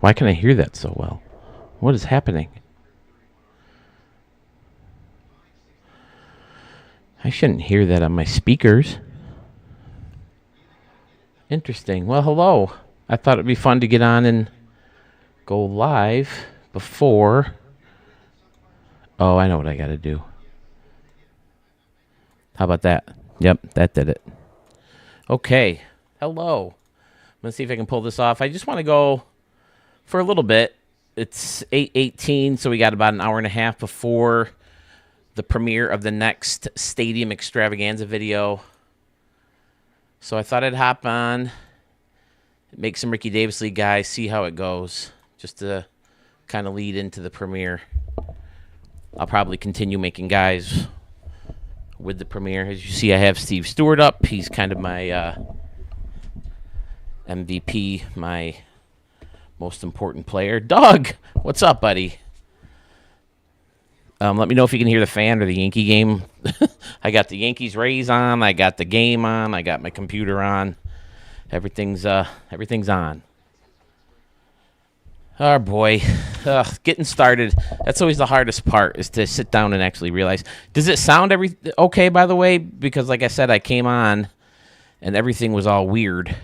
Why can I hear that so well? What is happening? I shouldn't hear that on my speakers. Interesting. Well, hello. I thought it'd be fun to get on and go live before. Oh, I know what I got to do. How about that? Yep, that did it. Okay. Hello. Let's see if I can pull this off. I just want to go for a little bit. It's 8:18, so we got about an hour and a half before the premiere of the next Stadium Extravaganza video. So I thought I'd hop on, make some Ricky Davis League guys, see how it goes, just to kind of lead into the premiere. I'll probably continue making guys with the premiere. As you see, I have Steve Stewart up. He's kind of my MVP, my most important player. Doug, what's up, buddy? Let me know if you can hear the fan or the Yankee game. I got the Yankees Rays on. I got the game on. I got my computer on. Everything's on. Oh, boy. Getting started. That's always the hardest part, is to sit down and actually realize. Does it sound okay, by the way? Because, like I said, I came on, and everything was all weird.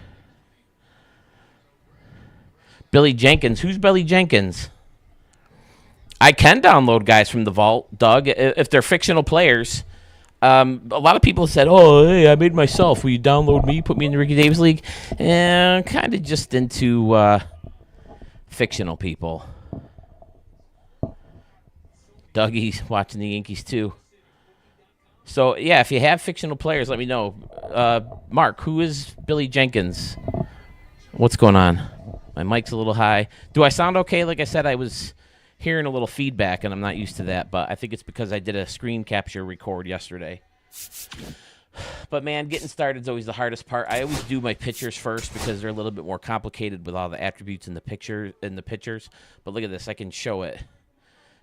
Billy Jenkins. Who's Billy Jenkins? I can download guys from the vault, Doug, if they're fictional players. A lot of people said, "Oh, hey, I made myself. Will you download me? Put me in the Ricky Davis League?" And kind of just into fictional people. Dougie's watching the Yankees too. So yeah, if you have fictional players, let me know. Mark, who is Billy Jenkins? What's going on? My mic's a little high. Do I sound okay? Like I said, I was hearing a little feedback, and I'm not used to that, but I think it's because I did a screen capture record yesterday. But, man, getting started is always the hardest part. I always do my pictures first because they're a little bit more complicated with all the attributes in the pictures. But look at this. I can show it.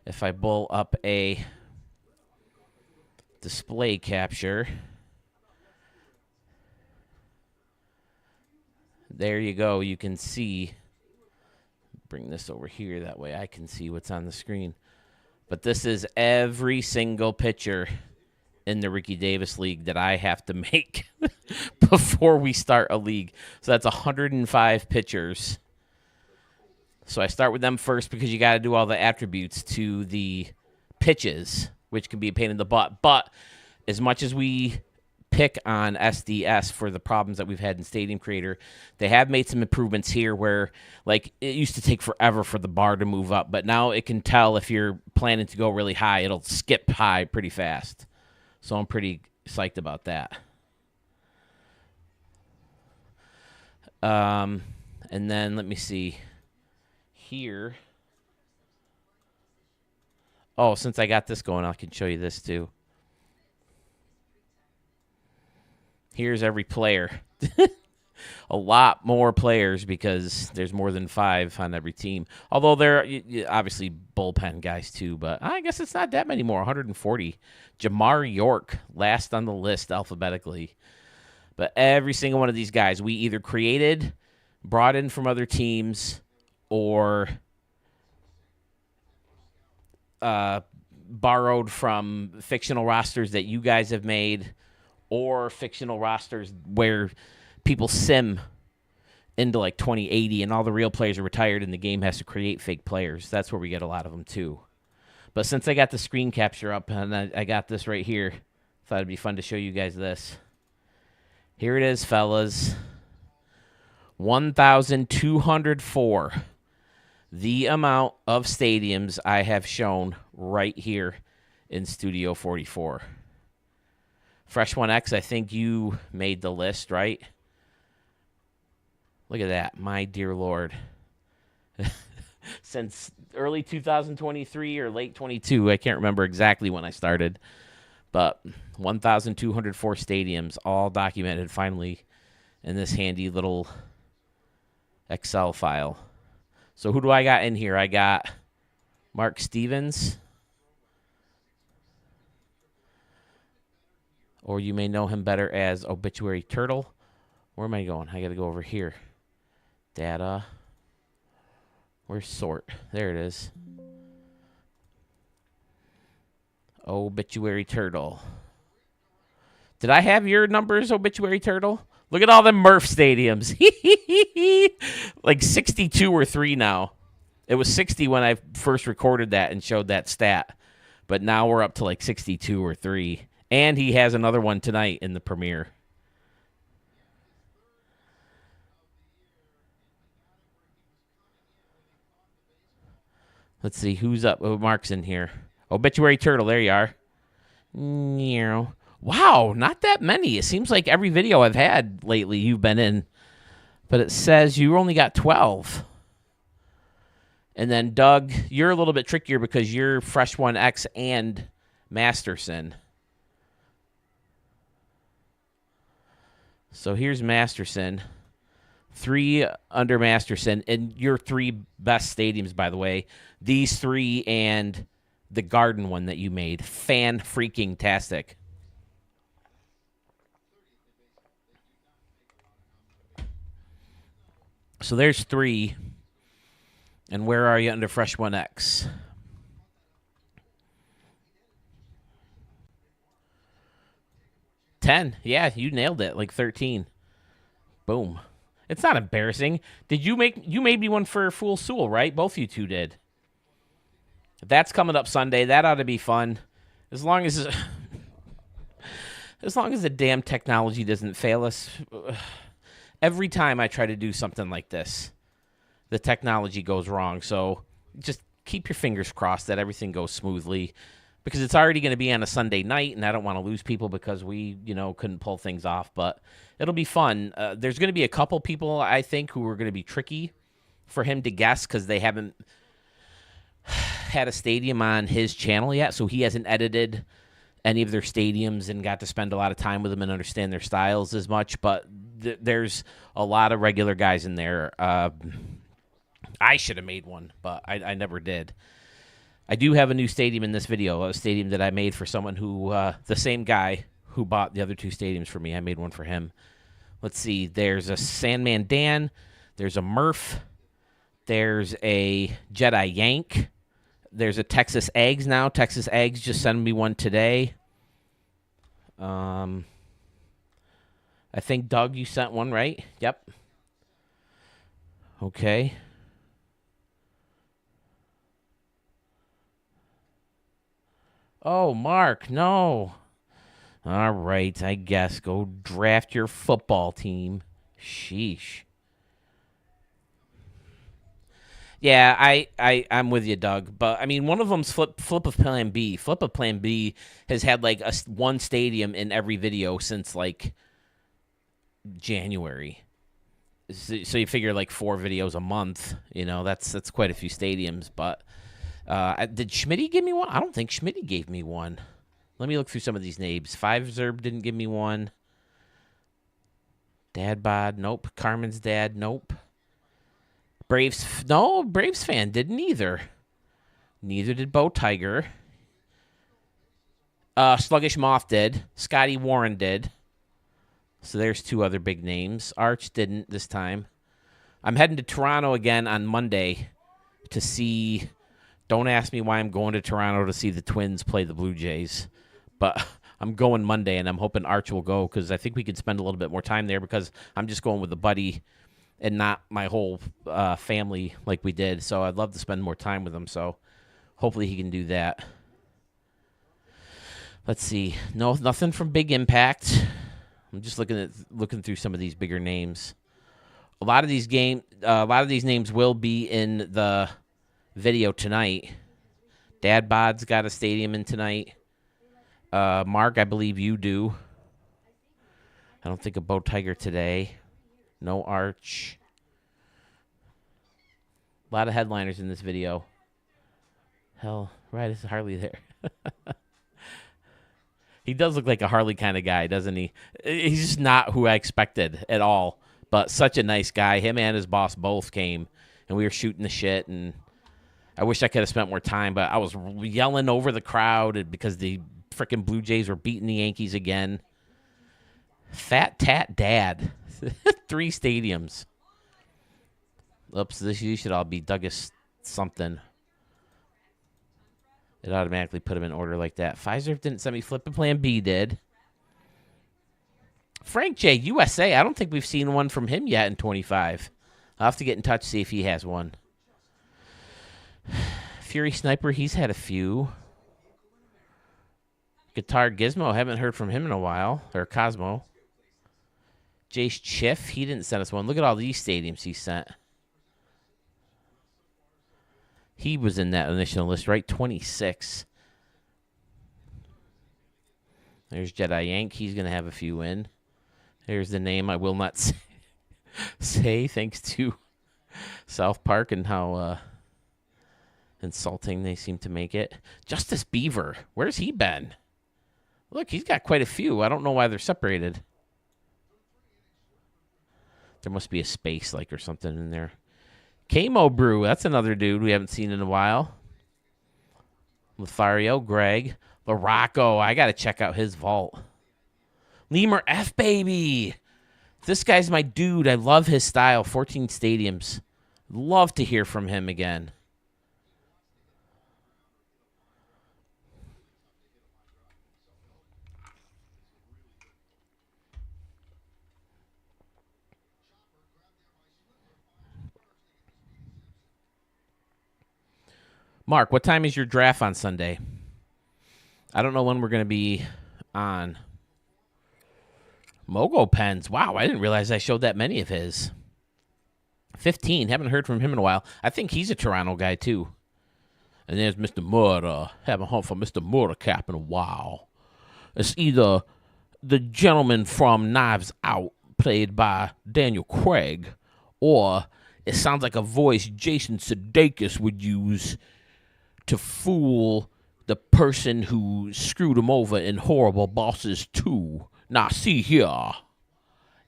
If I pull up a display capture, there you go. You can see. Bring this over here. That way I can see what's on the screen. But this is every single picture in the Ricky Davis League that I have to make before we start a league. So that's 105 pictures. So I start with them first because you got to do all the attributes to the pitches, which can be a pain in the butt. But as much as we pick on SDS for the problems that we've had in Stadium Creator, they have made some improvements here where, like, it used to take forever for the bar to move up, but now it can tell if you're planning to go really high. It'll skip high pretty fast. So I'm pretty psyched about that. And then let me see here. Oh, since I got this going, I can show you this too. Here's every player. A lot more players because there's more than 5 on every team. Although they're obviously bullpen guys too, but I guess it's not that many more. 140. Jamar York, last on the list alphabetically. But every single one of these guys we either created, brought in from other teams, or borrowed from fictional rosters that you guys have made, or fictional rosters where people sim into like 2080 and all the real players are retired and the game has to create fake players. That's where we get a lot of them too. But since I got the screen capture up and I got this right here, thought it'd be fun to show you guys this. Here it is, fellas. 1,204. The amount of stadiums I have shown right here in Studio 44. Fresh 1X, I think you made the list, right? Look at that. My dear Lord. Since early 2023 or late 22, I can't remember exactly when I started. But 1,204 stadiums, all documented finally in this handy little Excel file. So who do I got in here? I got Mark Stevens. Or you may know him better as Obituary Turtle. Where am I going? I got to go over here. Data. Where's sort? There it is. Obituary Turtle. Did I have your numbers, Obituary Turtle? Look at all them Murph stadiums. Like 62 or 3 now. It was 60 when I first recorded that and showed that stat. But now we're up to like 62 or 3. And he has another one tonight in the premiere. Let's see who's up. Oh, Mark's in here. Obituary Turtle, there you are. Wow, not that many. It seems like every video I've had lately you've been in. But it says you only got 12. And then, Doug, you're a little bit trickier because you're Fresh 1X and Masterson. So here's Masterson. 3 under Masterson. And your 3 best stadiums, by the way. These 3 and the Garden one that you made. Fan-freaking-tastic. So there's 3. And where are you under Fresh 1X? $10. Yeah, you nailed it. Like 13. Boom. It's not embarrassing. You made me one for Fool Sewell, right? Both you two did. That's coming up Sunday. That ought to be fun. As long as the damn technology doesn't fail us. Every time I try to do something like this, the technology goes wrong. So just keep your fingers crossed that everything goes smoothly, because it's already going to be on a Sunday night, and I don't want to lose people because we, couldn't pull things off. But it'll be fun. There's going to be a couple people, I think, who are going to be tricky for him to guess because they haven't had a stadium on his channel yet, so he hasn't edited any of their stadiums and got to spend a lot of time with them and understand their styles as much. But there's a lot of regular guys in there. I should have made one, but I never did. I do have a new stadium in this video, a stadium that I made for someone who, the same guy who bought the other 2 stadiums for me. I made one for him. Let's see. There's a Sandman Dan. There's a Murph. There's a Jedi Yank. There's a Texas Eggs now. Texas Eggs just sent me one today. I think, Doug, you sent one, right? Yep. Okay. Oh, Mark, no. All right, I guess. Go draft your football team. Sheesh. Yeah, I'm with you, Doug. But, I mean, one of them's Flip of Plan B. Flip of Plan B has had, like, one stadium in every video since, like, January. So you figure, like, 4 videos a month. That's quite a few stadiums. But did Schmitty give me one? I don't think Schmitty gave me one. Let me look through some of these names. 5-Zerb didn't give me one. Dad Bod, nope. Carmen's dad, nope. Braves fan didn't either. Neither did Bo Tiger. Sluggish Moth did. Scotty Warren did. So there's 2 other big names. Arch didn't this time. I'm heading to Toronto again on Monday to see. Don't ask me why I'm going to Toronto to see the Twins play the Blue Jays. But I'm going Monday, and I'm hoping Arch will go because I think we could spend a little bit more time there because I'm just going with a buddy and not my whole family like we did. So I'd love to spend more time with him. So hopefully he can do that. Let's see. No, nothing from Big Impact. I'm just looking through some of these bigger names. A lot of these names will be in the video tonight. Dad Bod's got a stadium in tonight. Mark, I believe you do. I don't think of Bo Tiger today. No Arch. A lot of headliners in this video. Hell, right, is Harley there? He does look like a Harley kind of guy, doesn't he? He's just not who I expected at all. But such a nice guy. Him and his boss both came, and we were shooting the shit. And I wish I could have spent more time, but I was yelling over the crowd because the freaking Blue Jays were beating the Yankees again. Fat Tat Dad. 3 stadiums. Oops, these should all be Douglas something. It automatically put them in order like that. Pfizer didn't send me Flippin' Plan B did. Frank J, USA. I don't think we've seen one from him yet in 25. I'll have to get in touch, see if he has one. Fury Sniper, he's had a few. Guitar Gizmo, haven't heard from him in a while. Or Cosmo. Jace Chiff, he didn't send us one. Look at all these stadiums he sent. He was in that initial list, right? 26. There's Jedi Yank. He's going to have a few in. There's the name I will not say thanks to South Park and how insulting they seem to make it. Justice Beaver. Where's he been? Look, he's got quite a few. I don't know why they're separated. There must be a space like or something in there. Kamo Brew. That's another dude we haven't seen in a while. Lothario, Greg. Larocco. I got to check out his vault. Lemur F, baby. This guy's my dude. I love his style. 14 stadiums. Love to hear from him again. Mark, what time is your draft on Sunday? I don't know when we're going to be on. Mogo Pens. Wow, I didn't realize I showed that many of his. 15. Haven't heard from him in a while. I think he's a Toronto guy, too. And there's Mr. Murder. Haven't heard from Mr. Murder Cap in a while. It's either the gentleman from Knives Out, played by Daniel Craig, or it sounds like a voice Jason Sudeikis would use to fool the person who screwed him over in Horrible Bosses 2. Now, see here.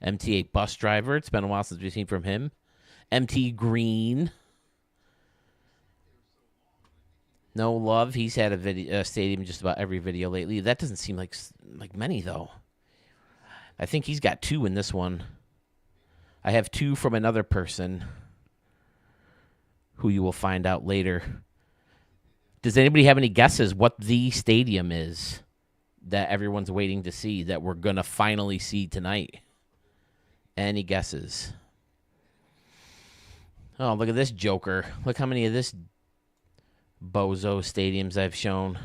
MT8 bus driver. It's been a while since we've seen from him. MT Green. No Love. He's had a stadium in just about every video lately. That doesn't seem like many, though. I think he's got 2 in this one. I have 2 from another person who you will find out later. Does anybody have any guesses what the stadium is that everyone's waiting to see that we're going to finally see tonight? Any guesses? Oh, look at this joker. Look how many of this bozo stadiums I've shown.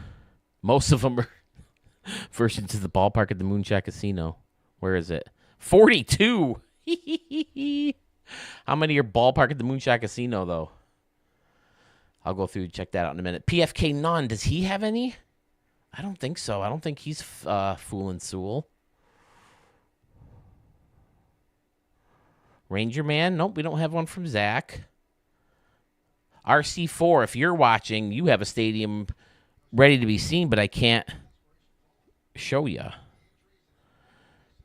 Most of them are versions of the ballpark at the Moonshot Casino. Where is it? 42! How many are ballpark at the Moonshot Casino, though? I'll go through and check that out in a minute. PFK Nunn, does he have any? I don't think so. I don't think he's fooling Sewell. Ranger Man, nope, we don't have one from Zach. RC4, if you're watching, you have a stadium ready to be seen, but I can't show you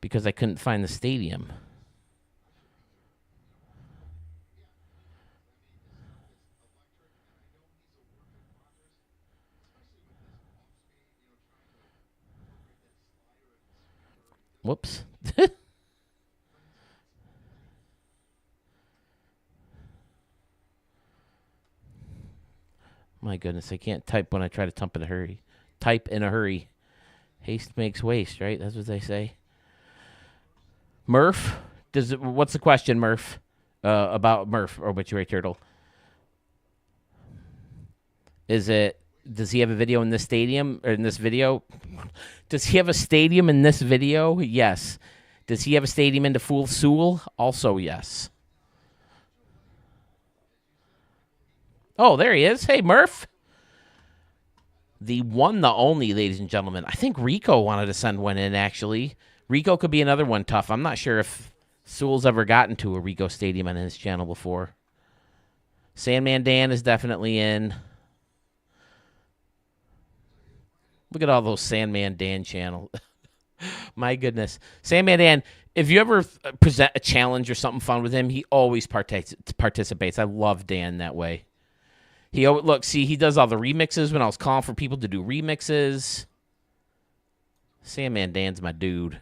because I couldn't find the stadium. Whoops. My goodness, I can't type when I try to type in a hurry. Type in a hurry. Haste makes waste, right? That's what they say. Murph, what's the question, Murph? About Murph, Obituary Turtle. Does he have a video in this stadium, or in this video? Does he have a stadium in this video? Yes. Does he have a stadium in the Fool Sewell? Also, yes. Oh, there he is. Hey, Murph. The one, the only, ladies and gentlemen. I think Rico wanted to send one in, actually. Rico could be another one tough. I'm not sure if Sewell's ever gotten to a Rico stadium on his channel before. Sandman Dan is definitely in. Look at all those Sandman Dan channels. My goodness. Sandman Dan, if you ever present a challenge or something fun with him, he always participates. I love Dan that way. He does all the remixes when I was calling for people to do remixes. Sandman Dan's my dude.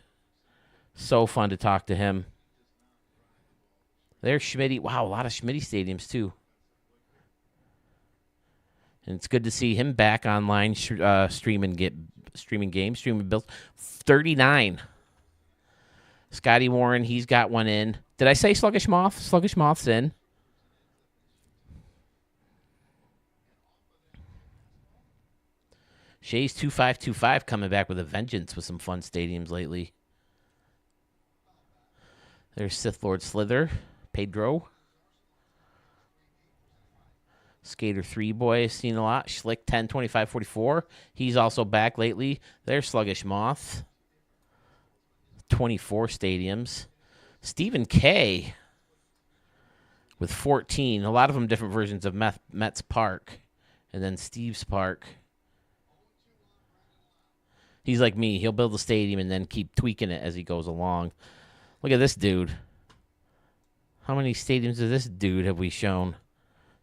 So fun to talk to him. There's Schmitty. Wow, a lot of Schmitty stadiums, too. And it's good to see him back online streaming games, streaming builds. 39. Scotty Warren, he's got one in. Did I say Sluggish Moth? Sluggish Moth's in. Shay's 2525 coming back with a vengeance with some fun stadiums lately. There's Sith Lord Slither, Pedro. Skater 3 boy, I've seen a lot. Schlick 10, 25, 44. He's also back lately. There's Sluggish Moth. 24 stadiums. Stephen K. with 14. A lot of them different versions of Mets Park. And then Steve's Park. He's like me. He'll build a stadium and then keep tweaking it as he goes along. Look at this dude. How many stadiums of this dude have we shown?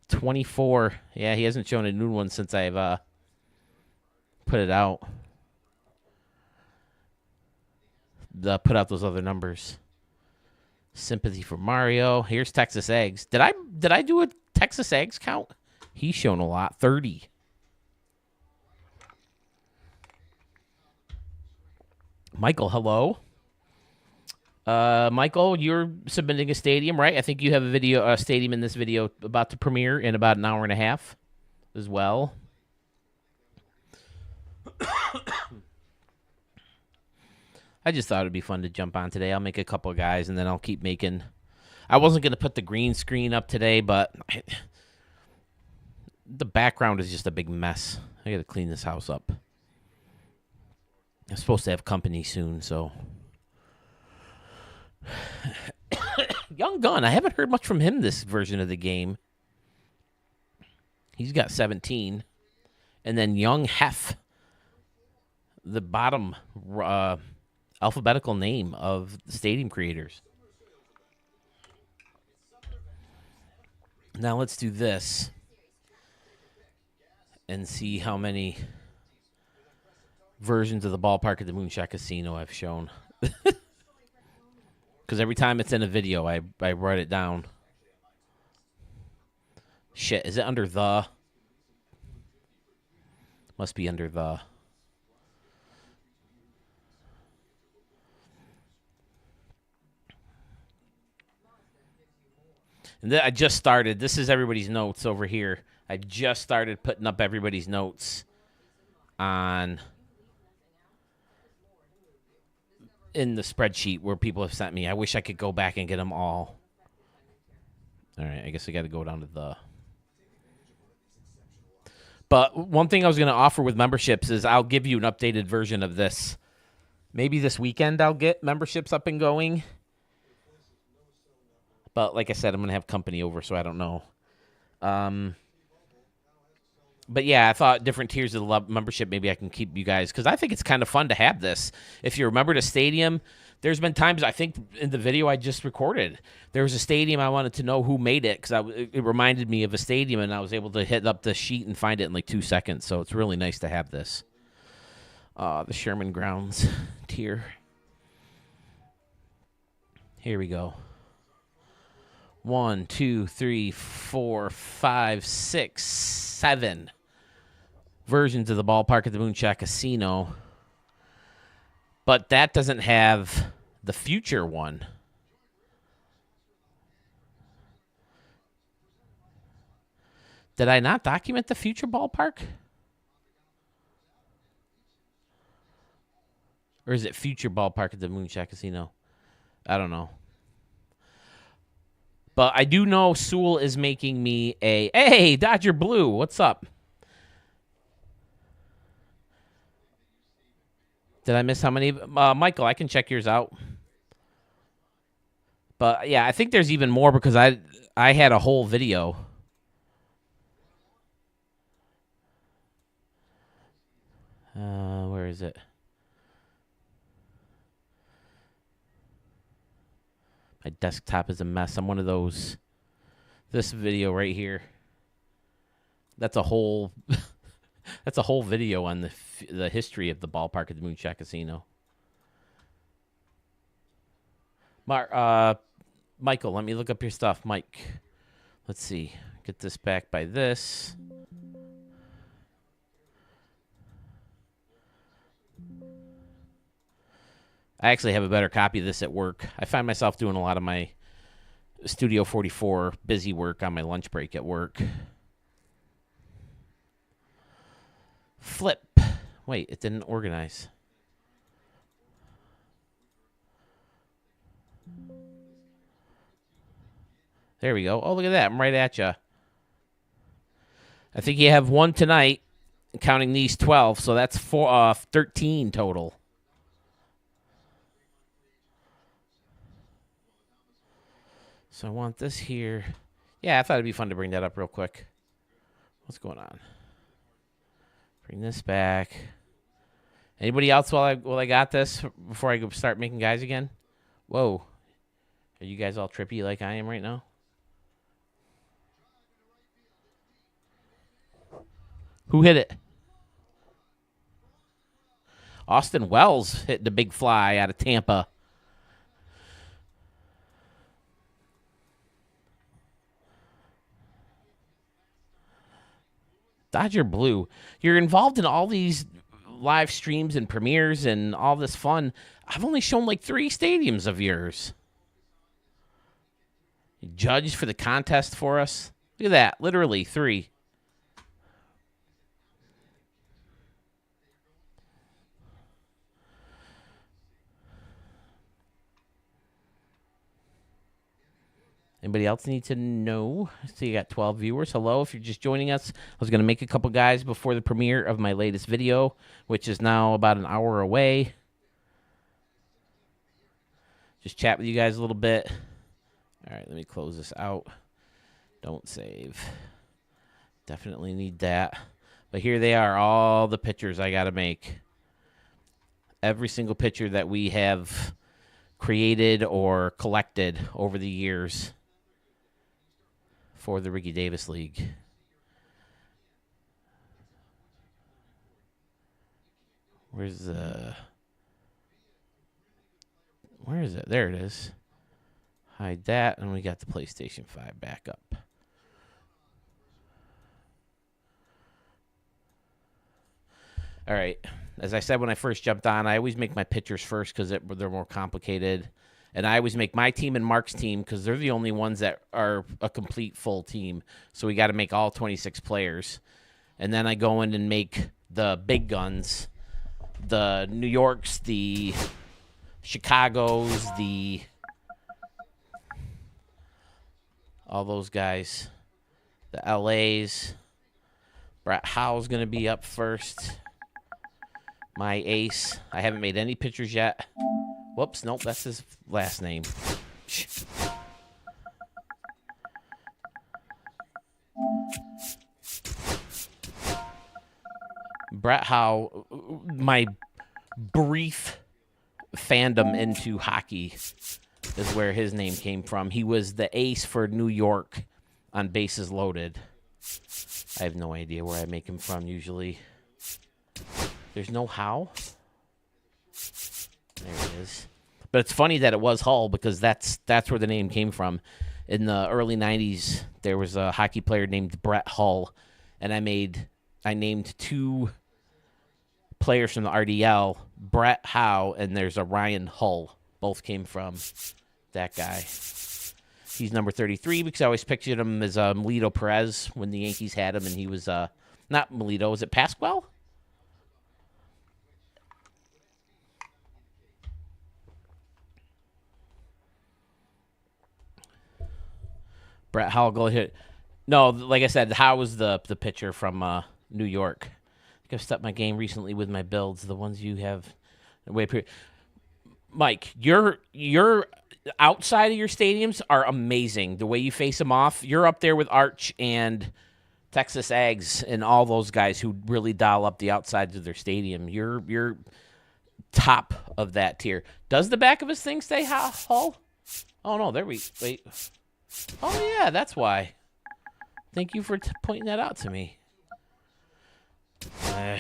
24. Yeah, he hasn't shown a new one since I've put it out. Put out those other numbers. Sympathy for Mario. Here's Texas Eggs. Did I do a Texas Eggs count? He's shown a lot. 30. Michael, hello. Michael, you're submitting a stadium, right? I think you have a stadium in this video about to premiere in about an hour and a half as well. I just thought it'd be fun to jump on today. I'll make a couple of guys, and then I'll keep making. I wasn't going to put the green screen up today, but the background is just a big mess. I got to clean this house up. I'm supposed to have company soon, so. Young Gun, I haven't heard much from him this version of the game. He's got 17. And then Young Hef, the bottom alphabetical name of the stadium creators. Now let's do this and see how many versions of the ballpark at the Moonshot Casino I've shown. Because every time it's in a video, I write it down. Shit, is it under the? Must be under the. And then I just started. This is everybody's notes over here. I just started putting up everybody's notes in the spreadsheet where people have sent me. I wish I could go back and get them all. All right, I guess I got to go down to the. But one thing I was going to offer with memberships is I'll give you an updated version of this. Maybe this weekend I'll get memberships up and going. But like I said, I'm going to have company over, so I don't know. But yeah, I thought different tiers of the membership, maybe I can keep you guys, because I think it's kind of fun to have this. If you remember the stadium, there's been times, I think in the video I just recorded, there was a stadium I wanted to know who made it, because it reminded me of a stadium, and I was able to hit up the sheet and find it in like 2 seconds. So it's really nice to have this. The Sherman Grounds tier. Here we go. 1, 2, 3, 4, 5, 6, 7 versions of the ballpark at the Moonshot Casino. But that doesn't have the future one. Did I not document the future ballpark? Or is it future ballpark at the Moonshot Casino? I don't know. But I do know Sewell is making me a... Hey, Dodger Blue, what's up? Did I miss how many? Michael, I can check yours out. But, yeah, I think there's even more because I had a whole video. Where is it? My desktop is a mess. I'm one of those. This video right here. That's a whole. That's a whole video on the history of the ballpark at the Moonshot Casino. Michael, let me look up your stuff, Mike. Let's see. Get this back by this. I actually have a better copy of this at work. I find myself doing a lot of my Studio 44 busy work on my lunch break at work. Flip. Wait, it didn't organize. There we go. Oh, look at that. I'm right at you. I think you have one tonight, counting these 12, so that's 13 total. So I want this here. Yeah, I thought it'd be fun to bring that up real quick. What's going on? Bring this back. Anybody else while I got this before I go start making guys again? Whoa. Are you guys all trippy like I am right now? Who hit it? Austin Wells hit the big fly out of Tampa. Dodger Blue. You're involved in all these live streams and premieres and all this fun. I've only shown like 3 stadiums of yours. You judged for the contest for us. Look at that. Literally 3. Anybody else need to know? So you got 12 viewers. Hello, if you're just joining us. I was going to make a couple guys before the premiere of my latest video, which is now about an hour away. Just chat with you guys a little bit. All right, let me close this out. Don't save. Definitely need that. But here they are, all the pictures I got to make. Every single picture that we have created or collected over the years for the Ricky Davis League. Where is it? There it is. Hide that, and we got the PlayStation 5 back up. All right. As I said when I first jumped on, I always make my pictures first because they're more complicated. And I always make my team and Mark's team because they're the only ones that are a complete full team. So we got to make all 26 players. And then I go in and make the big guns. The New Yorks, the Chicagos, all those guys. The LAs. Brett Howe's going to be up first. My ace. I haven't made any pictures yet. Whoops, nope, that's his last name. Brett Howe, my brief fandom into hockey is where his name came from. He was the ace for New York on Bases Loaded. I have no idea where I make him from usually. There's no Howe? There it is. But it's funny that it was Hull because that's where the name came from. In the early 90s, there was a hockey player named Brett Hull, and I named 2 players from the RDL, Brett Howe, and there's a Ryan Hull. Both came from that guy. He's number 33 because I always pictured him as Melito Perez when the Yankees had him, and he was not Melito. Was it Pasquale? Brett Howell, go ahead. No, like I said, Howe was the pitcher from New York. I think I've stepped my game recently with my builds, the ones you have. Mike, your outside of your stadiums are amazing. The way you face them off, you're up there with Arch and Texas Ags and all those guys who really dial up the outsides of their stadium. You're top of that tier. Does the back of his thing say Hull? Oh no, there we wait. Oh, yeah, that's why. Thank you for pointing that out to me. I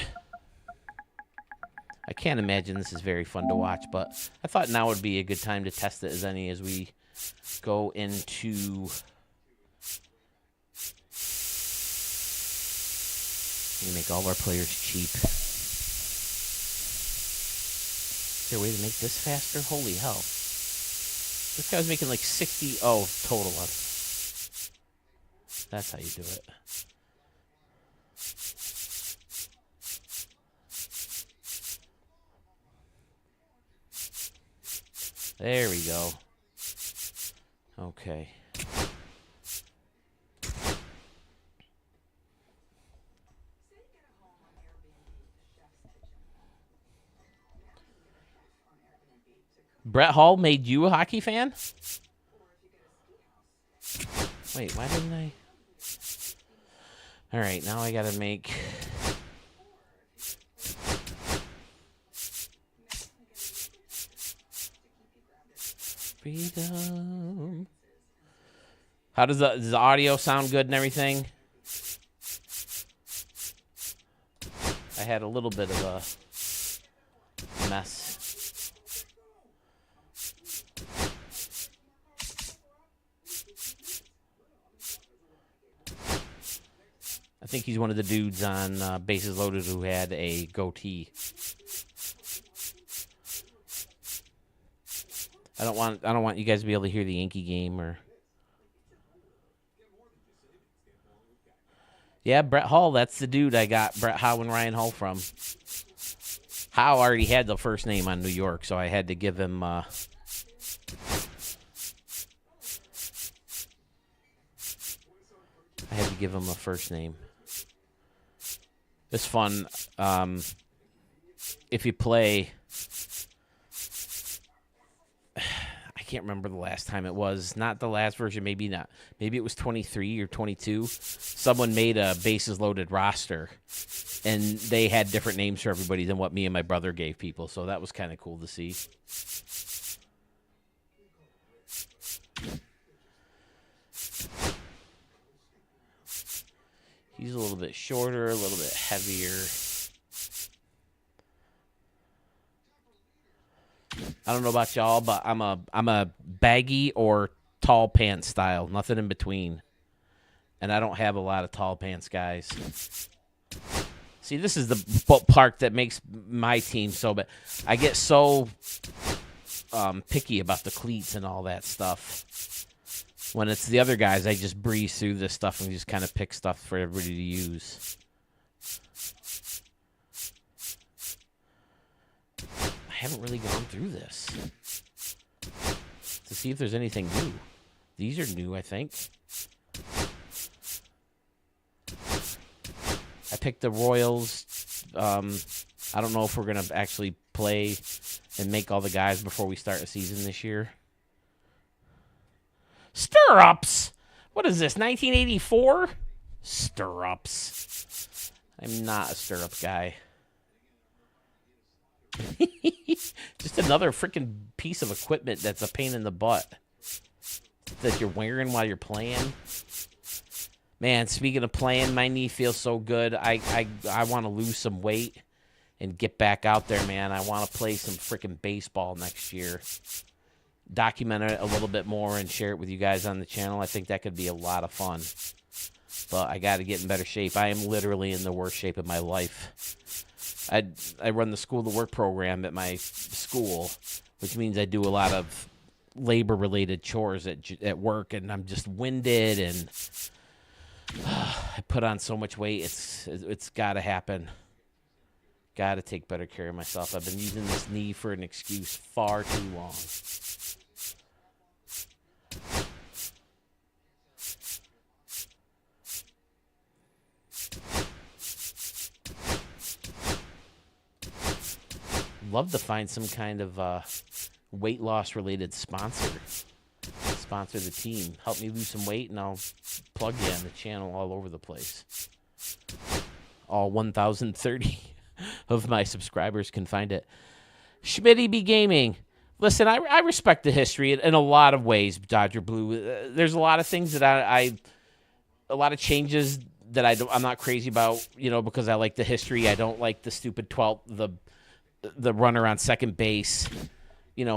can't imagine this is very fun to watch, but I thought now would be a good time to test it as we go into... We make all our players cheap. Is there a way to make this faster? Holy hell. This guy was making like 60. Oh, total. That's how you do it. There we go. Okay. Brett Hall made you a hockey fan? Wait, why didn't I? All right, now I got to make... Freedom. How does the audio sound good and everything? I had a little bit of a mess. I think he's one of the dudes on Bases Loaded who had a goatee. I don't want you guys to be able to hear the Yankee game or. Yeah, Brett Hall, that's the dude I got Brett Howe and Ryan Hull from. Howe already had the first name on New York, so I had to give him I had to give him a first name. It's fun. If you play, I can't remember the last time it was. Not the last version, maybe not. Maybe it was 23 or 22. Someone made a Bases Loaded roster, and they had different names for everybody than what me and my brother gave people. So that was kind of cool to see. He's a little bit shorter, a little bit heavier. I don't know about y'all, but I'm a baggy or tall pants style, nothing in between. And I don't have a lot of tall pants guys. See, this is the part that makes my team so bad. I get so picky about the cleats and all that stuff. When it's the other guys, I just breeze through this stuff and just kind of pick stuff for everybody to use. I haven't really gone through this to see if there's anything new. These are new, I think. I picked the Royals. I don't know if we're going to actually play and make all the guys before we start a season this year. Stirrups! What is this, 1984? Stirrups. I'm not a stirrup guy. Just another freaking piece of equipment that's a pain in the butt that you're wearing while you're playing. Man, speaking of playing, my knee feels so good. I want to lose some weight and get back out there, man. I want to play some freaking baseball next year. Document it a little bit more and share it with you guys on the channel. I think that could be a lot of fun. But I got to get in better shape. I am literally in the worst shape of my life. I run the school to work program at my school, which means I do a lot of labor-related chores at work, and I'm just winded, and I put on so much weight. It's got to happen. Got to take better care of myself. I've been using this knee for an excuse far too long. Love to find some kind of weight loss related sponsor. Sponsor the team. Help me lose some weight, and I'll plug you on the channel all over the place. All 1,030 of my subscribers can find it. Schmitty B Gaming. Listen, I respect the history in a lot of ways, Dodger Blue. There's a lot of things that a lot of changes that I'm not crazy about, because I like the history. I don't like the stupid 12th, the runner on second base,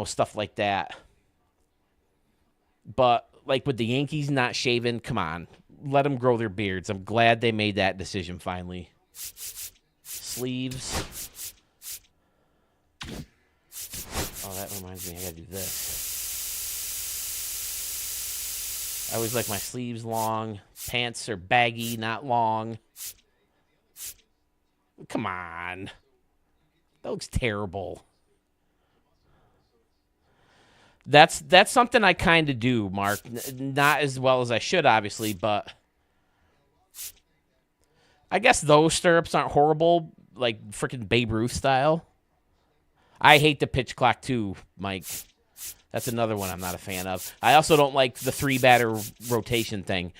stuff like that. But like with the Yankees not shaving, come on, let them grow their beards. I'm glad they made that decision finally. Sleeves. Oh, that reminds me, I gotta do this. I always like my sleeves long. Pants are baggy, not long. Come on. That looks terrible. That's something I kind of do, Mark. Not as well as I should, obviously, but I guess those stirrups aren't horrible, like freaking Babe Ruth style. I hate the pitch clock too, Mike. That's another one I'm not a fan of. I also don't like the 3-batter rotation thing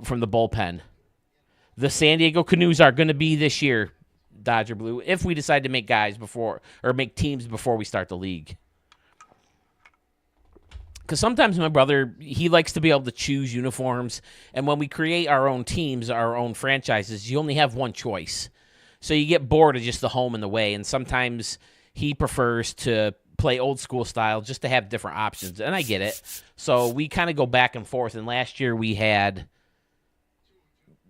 from the bullpen. The San Diego Canoes are going to be this year, Dodger Blue, if we decide to make guys before or make teams before we start the league. Because sometimes my brother, he likes to be able to choose uniforms. And when we create our own teams, our own franchises, you only have one choice. So you get bored of just the home and the way. And sometimes he prefers to play old school style just to have different options. And I get it. So we kind of go back and forth. And last year we had,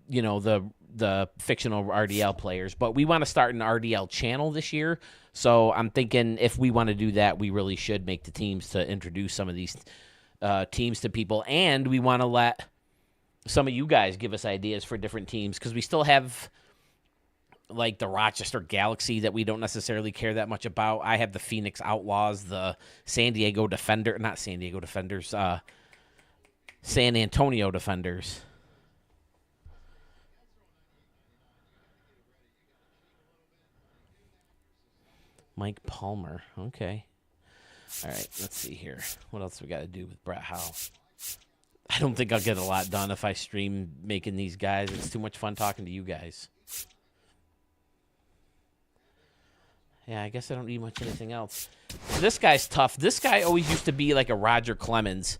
you know, the fictional RDL players. But we want to start an RDL channel this year. So I'm thinking if we want to do that, we really should make the teams to introduce some of these teams to people. And we want to let some of you guys give us ideas for different teams because we still have, like, the Rochester Galaxy that we don't necessarily care that much about. I have the Phoenix Outlaws, the San Diego Defender, not San Diego Defenders, San Antonio Defenders. Mike Palmer. Okay. All right, let's see here. What else we got to do with Brett Howe? I don't think I'll get a lot done if I stream making these guys. It's too much fun talking to you guys. Yeah, I guess I don't need much anything else. This guy's tough. This guy always used to be like a Roger Clemens.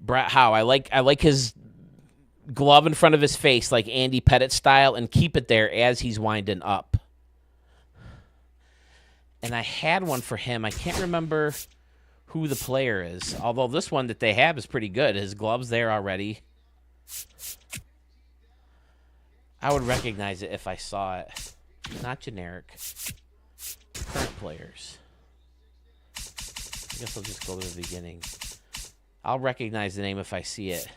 Brett Howe. I like his glove in front of his face, like Andy Pettitte style, and keep it there as he's winding up. And I had one for him. I can't remember who the player is, although this one that they have is pretty good. His glove's there already. I would recognize it if I saw it. Not generic. Current players. I guess I'll just go to the beginning. I'll recognize the name if I see it.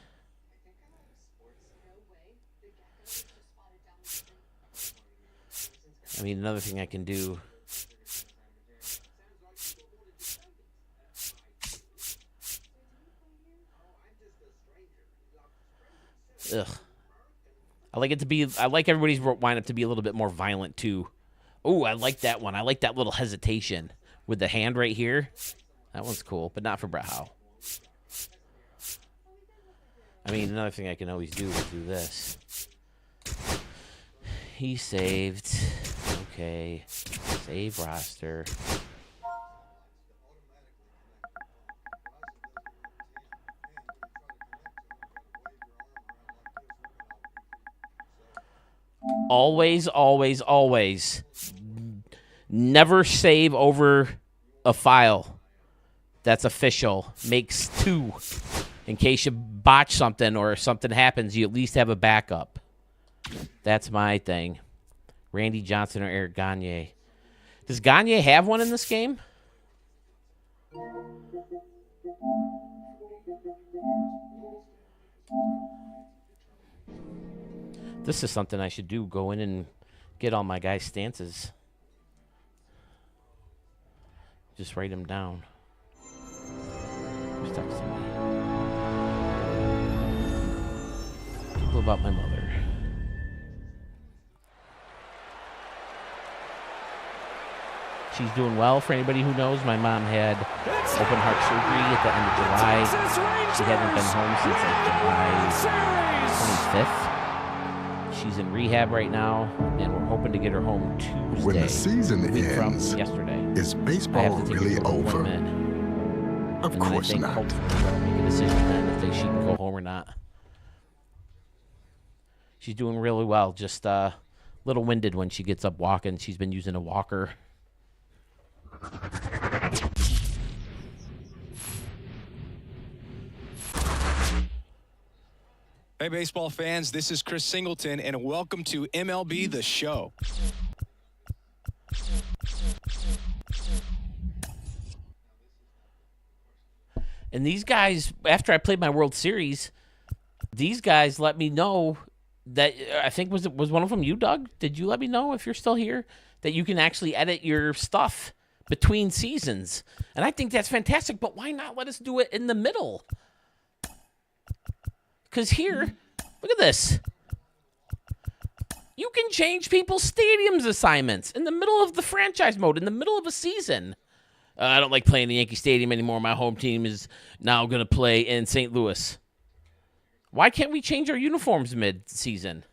I mean, another thing I can do... Ugh. I like everybody's lineup to be a little bit more violent too. Oh, I like that one. I like that little hesitation with the hand right here. That one's cool, but not for Brett Howe. I mean, another thing I can always do is do this. He saved. Okay. Save roster. Always, always, always never save over a file that's official. Makes 2. In case you botch something or something happens, you at least have a backup. That's my thing. Randy Johnson or Eric Gagne. Does Gagne have one in this game? This is something I should do. Go in and get all my guys' stances. Just write them down. Who's texting me? People about my mother. She's doing well. For anybody who knows, my mom had open heart surgery at the end of July. She hasn't been home since like July 25th. She's in rehab right now, and we're hoping to get her home Tuesday. When the season ends, from yesterday. Is baseball really over? Of course not. Hopefully make a decision then if she can go home or not. She's doing really well. Just a little winded when she gets up walking. She's been using a walker. Hey, baseball fans, this is Chris Singleton, and welcome to MLB The Show. And these guys, after I played my World Series, these guys let me know that I think was one of them you, Doug? Did you let me know, if you're still here, that you can actually edit your stuff between seasons? And I think that's fantastic, but why not let us do it in the middle? Because here, look at this. You can change people's stadiums assignments in the middle of the franchise mode, in the middle of a season. I don't like playing the Yankee Stadium anymore. My home team is now going to play in St. Louis. Why can't we change our uniforms mid-season?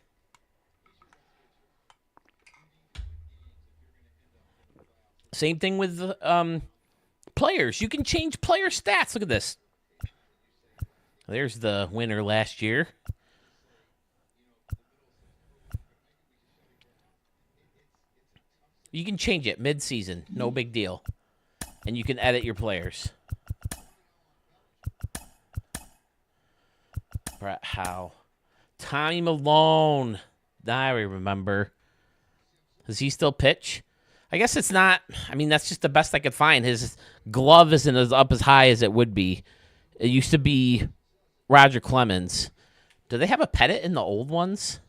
Same thing with players. You can change player stats. Look at this. There's the winner last year. You can change it mid-season. No big deal. And you can edit your players. Brett Howe. Tommy Malone. I remember. Does he still pitch? I guess it's not. I mean, that's just the best I could find. His glove isn't as up as high as it would be. It used to be Roger Clemens. Do they have a Pettit in the old ones?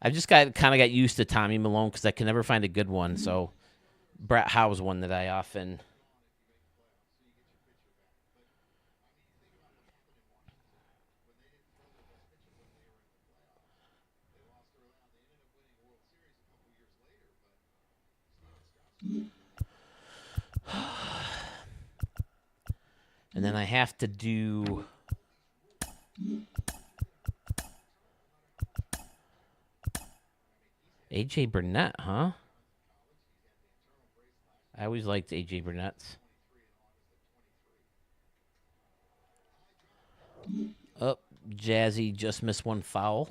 I've just kind of got used to Tommy Malone because I can never find a good one. So Brett Howe's one that I often. And then I have to do AJ Burnett, huh? I always liked AJ Burnett's. Oh, Jazzy just missed one foul.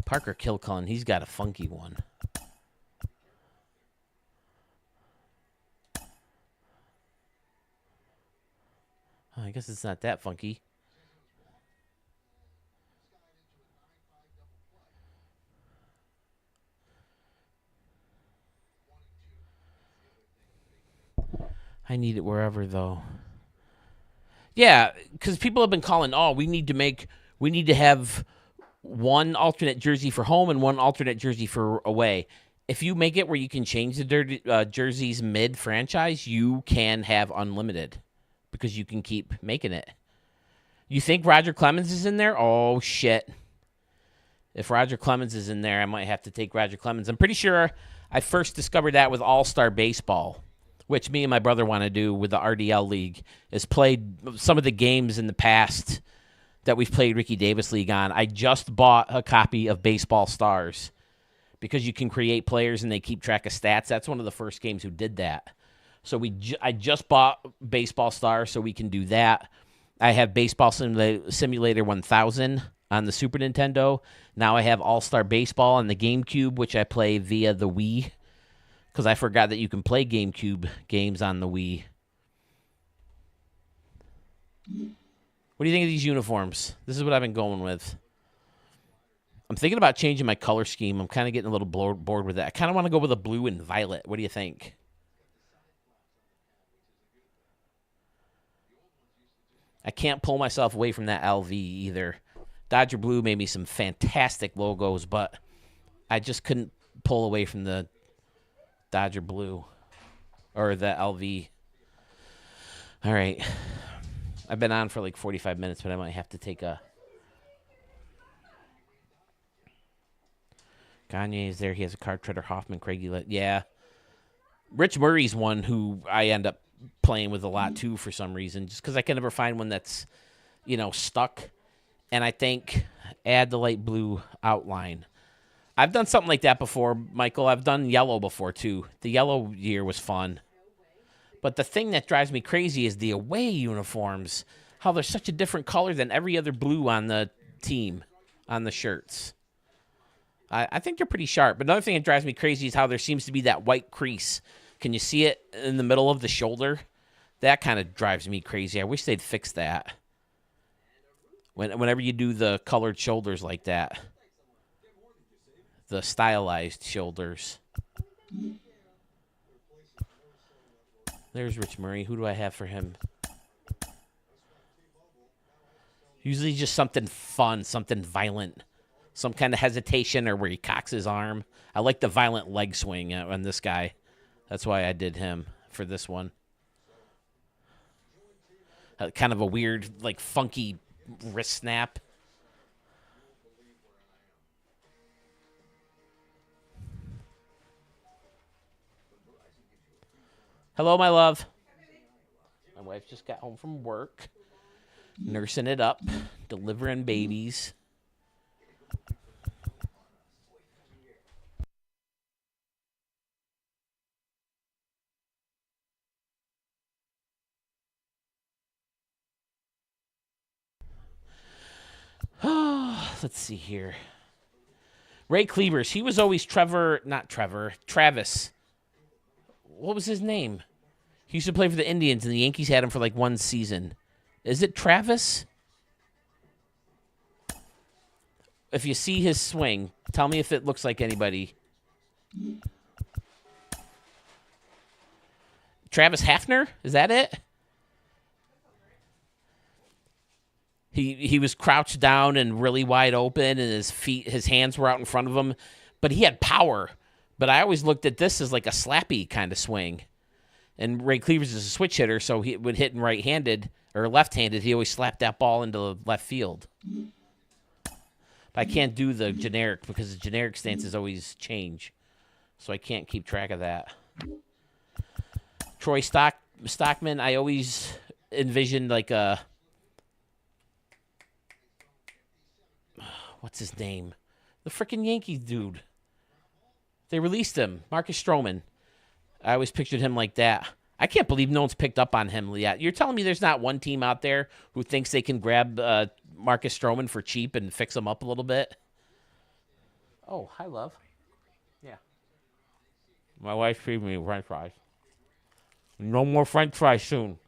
Parker Kilcullen, he's got a funky one. Oh, I guess it's not that funky. I need it wherever, though. Yeah, because people have been calling, we need to have one alternate jersey for home and one alternate jersey for away. If you make it where you can change the jerseys mid-franchise, you can have unlimited because you can keep making it. You think Roger Clemens is in there? Oh, shit. If Roger Clemens is in there, I might have to take Roger Clemens. I'm pretty sure I first discovered that with All-Star Baseball, which me and my brother want to do with the RDL League, is played some of the games in the past that we've played Ricky Davis League on. I just bought a copy of Baseball Stars because you can create players and they keep track of stats. That's one of the first games who did that. So I just bought Baseball Stars so we can do that. I have Baseball Simulator 1000 on the Super Nintendo. Now I have All-Star Baseball on the GameCube, which I play via the Wii, because I forgot that you can play GameCube games on the Wii. What do you think of these uniforms? This is what I've been going with. I'm thinking about changing my color scheme. I'm kind of getting a little bored with that. I kind of want to go with a blue and violet. What do you think? I can't pull myself away from that LV either. Dodger Blue made me some fantastic logos, but I just couldn't pull away from the Dodger Blue or the LV. All right. I've been on for like 45 minutes, but I might have to take a... Gagne is there. He has a card trader. Hoffman, Craigie. Yeah. Rich Murray's one who I end up playing with a lot too for some reason, just because I can never find one that's, stuck. And I think add the light blue outline. I've done something like that before, Michael. I've done yellow before too. The yellow year was fun. But the thing that drives me crazy is the away uniforms, how they're such a different color than every other blue on the team, on the shirts. I think they're pretty sharp. But another thing that drives me crazy is how there seems to be that white crease. Can you see it in the middle of the shoulder? That kind of drives me crazy. I wish they'd fix that. Whenever you do the colored shoulders like that. The stylized shoulders. There's Rich Murray. Who do I have for him? Usually just something fun, something violent. Some kind of hesitation or where he cocks his arm. I like the violent leg swing on this guy. That's why I did him for this one. Kind of a weird, like, funky wrist snap. Hello, my love. My wife just got home from work. Nursing it up. Delivering babies. Let's see here. Ray Cleavers. He was always Travis. What was his name? He used to play for the Indians, and the Yankees had him for like one season. Is it Travis? If you see his swing, tell me if it looks like anybody. Travis Hafner? Is that it? He was crouched down and really wide open, and his hands were out in front of him, but he had power. But I always looked at this as like a slappy kind of swing. And Ray Cleavers is a switch hitter, so he would hit in right-handed or left-handed. He always slapped that ball into the left field. But I can't do the generic because the generic stances always change, so I can't keep track of that. Troy Stockman, I always envisioned like a... What's his name? The freaking Yankees dude. They released him. Marcus Stroman. I always pictured him like that. I can't believe no one's picked up on him yet. You're telling me there's not one team out there who thinks they can grab Marcus Stroman for cheap and fix him up a little bit? Oh, hi, love. Yeah. My wife feeding me French fries. No more French fries soon.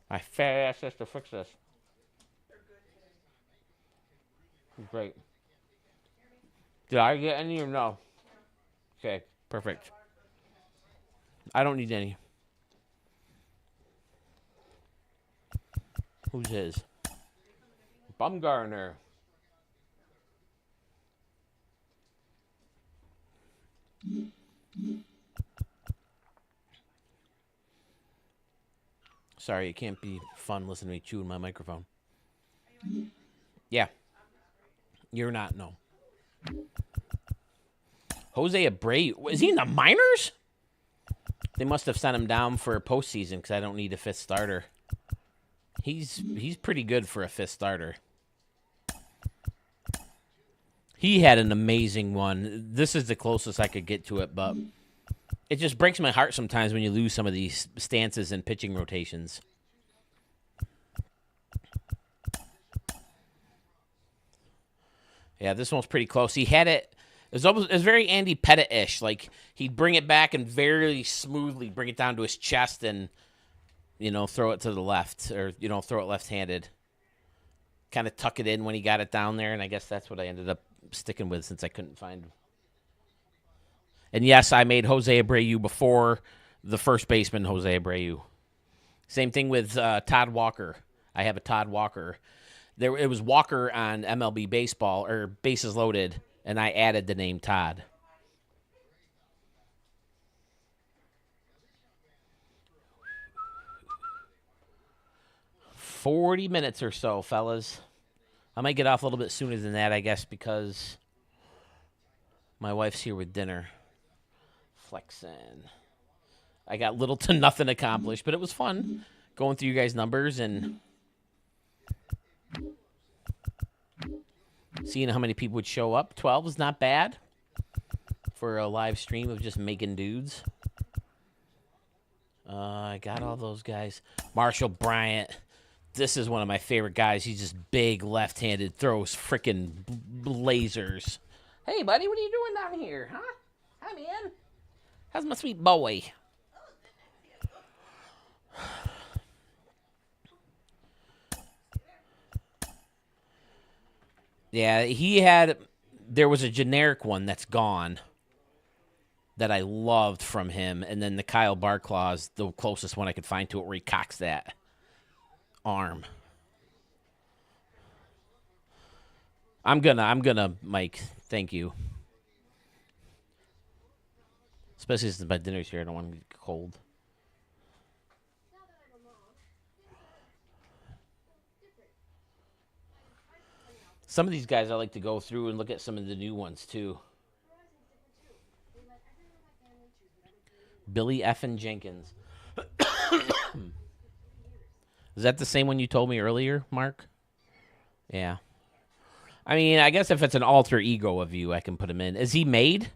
My fat ass has to fix this. Great. Did I get any or no? Okay, perfect. I don't need any. Who's his? Bumgarner. Sorry, it can't be fun listening to me chew in my microphone. Yeah. You're not, no. Jose Abreu. Is he in the minors? They must have sent him down for a postseason because I don't need a fifth starter. He's pretty good for a fifth starter. He had an amazing one. This is the closest I could get to it, but it just breaks my heart sometimes when you lose some of these stances and pitching rotations. Yeah, this one's pretty close. He had it. It was very Andy Pettit-ish. Like, he'd bring it back and very smoothly bring it down to his chest and, throw it to the left or, throw it left-handed. Kind of tuck it in when he got it down there, and I guess that's what I ended up sticking with since I couldn't find him. And, yes, I made Jose Abreu before the first baseman, Jose Abreu. Same thing with Todd Walker. I have a Todd Walker. It was Walker on MLB Baseball, or Bases Loaded, and I added the name Todd. $40 minutes or so, fellas. I might get off a little bit sooner than that, I guess, because my wife's here with dinner. Flexing. I got little to nothing accomplished, but it was fun going through you guys' numbers and seeing how many people would show up. 12 is not bad for a live stream of just making dudes. I got all those guys. Marshall Bryant. This is one of my favorite guys. He's just big, left-handed, throws freaking lasers. Hey, buddy, what are you doing down here, huh? Hi, man. How's my sweet boy? Yeah, there was a generic one that's gone. that I loved from him, and then the Kyle Barklaw's the closest one I could find to it, where he cocks that arm. I'm gonna, Mike. Thank you. Especially since my dinner's here, I don't want to get cold. Some of these guys I like to go through and look at some of the new ones too. Billy Effin Jenkins. Is that the same one you told me earlier, Mark? Yeah. I mean, I guess if it's an alter ego of you, I can put him in. Is he made?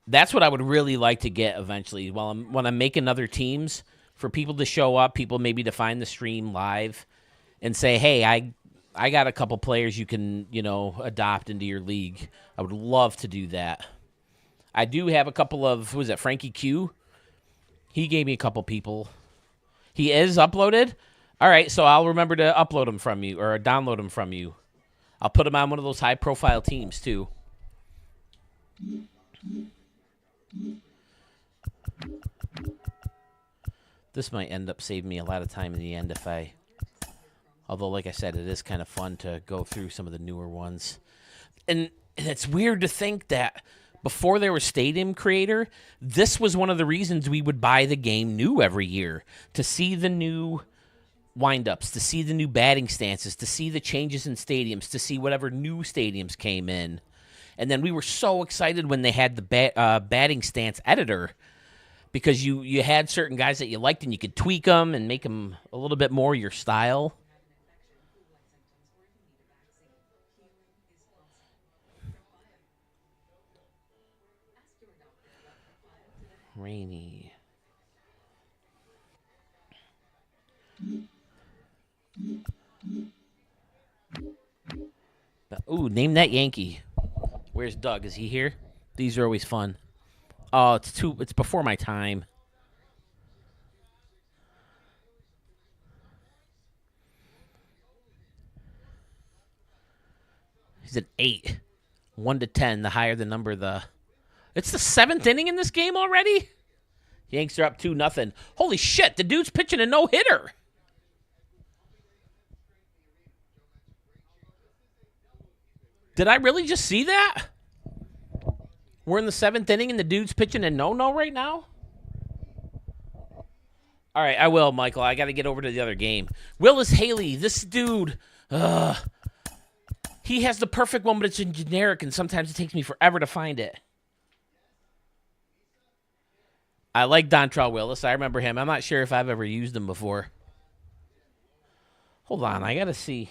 That's what I would really like to get eventually. When I'm making other teams, for people to show up, people maybe to find the stream live and say, hey, I got a couple players you can, adopt into your league. I would love to do that. I do have a couple of, who is that, Frankie Q? He gave me a couple people. He is uploaded? All right, so I'll remember to upload him from you or download him from you. I'll put him on one of those high-profile teams, too. This might end up saving me a lot of time in the end if I... Although, like I said, it is kind of fun to go through some of the newer ones. And it's weird to think that before there was Stadium Creator, this was one of the reasons we would buy the game new every year. To see the new windups, to see the new batting stances, to see the changes in stadiums, to see whatever new stadiums came in. And then we were so excited when they had the batting stance editor, because you had certain guys that you liked and you could tweak them and make them a little bit more your style. Rainy. Ooh, name that Yankee. Where's Doug? Is he here? These are always fun. Oh, it's before my time. He's at 8. 1 to 10, the higher the number, the... It's the 7th inning in this game already? Yanks are up 2-0. Holy shit, the dude's pitching a no-hitter. Did I really just see that? We're in the 7th inning and the dude's pitching a no-no right now? All right, I will, Michael. I got to get over to the other game. Willis Haley, this dude, he has the perfect one, but it's in generic, and sometimes it takes me forever to find it. I like Dontrell Willis. I remember him. I'm not sure if I've ever used him before. Hold on. I got to see.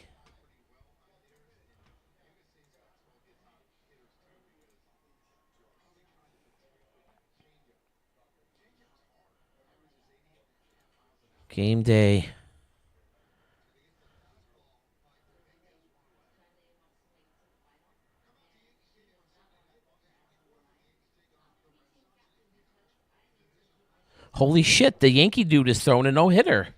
Game day. Holy shit, the Yankee dude is throwing a no-hitter.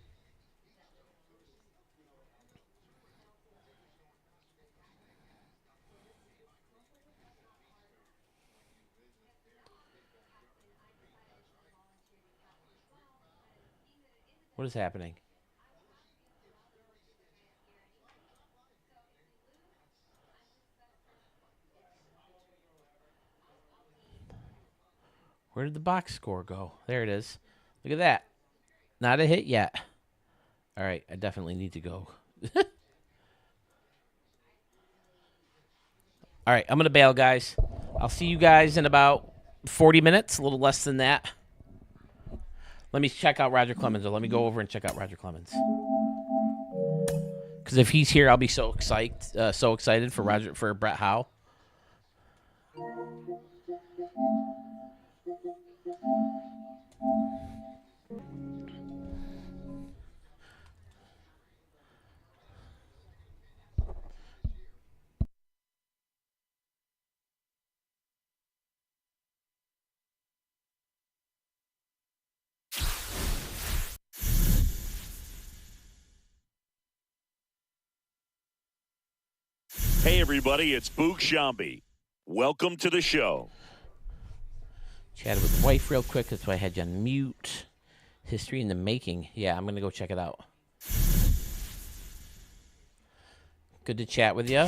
What is happening? Where did the box score go? There it is. Look at that. Not a hit yet. All right, I definitely need to go. All right, I'm going to bail, guys. I'll see you guys in about 40 minutes, a little less than that. Let me check out Roger Clemens, or let me go over and check out Roger Clemens. Because if he's here, I'll be so excited for Brett Howe. Hey, everybody, it's Boog Shambi. Welcome to the show. Chatted with the wife real quick. That's why I had you on mute. History in the making. Yeah, I'm going to go check it out. Good to chat with you.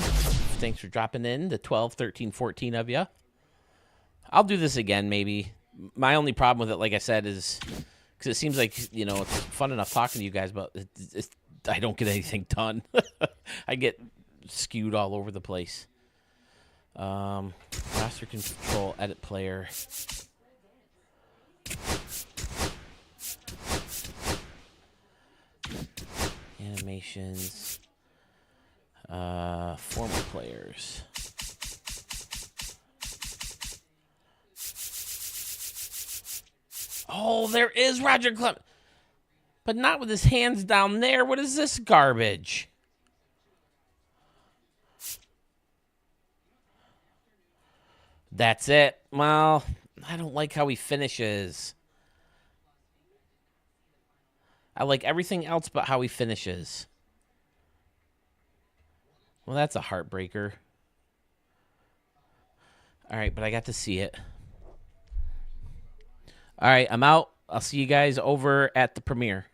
Thanks for dropping in, the 12, 13, 14 of you. I'll do this again, maybe. My only problem with it, like I said, is because it seems like, you know, it's fun enough talking to you guys, but I don't get anything done. I get skewed all over the place. Roster control, edit player. Animations. Former players. Oh, there is Roger Clemens. But not with his hands down there. What is this garbage? That's it. Well, I don't like how he finishes. I like everything else but how he finishes. Well, that's a heartbreaker. All right, but I got to see it. All right, I'm out. I'll see you guys over at the premiere.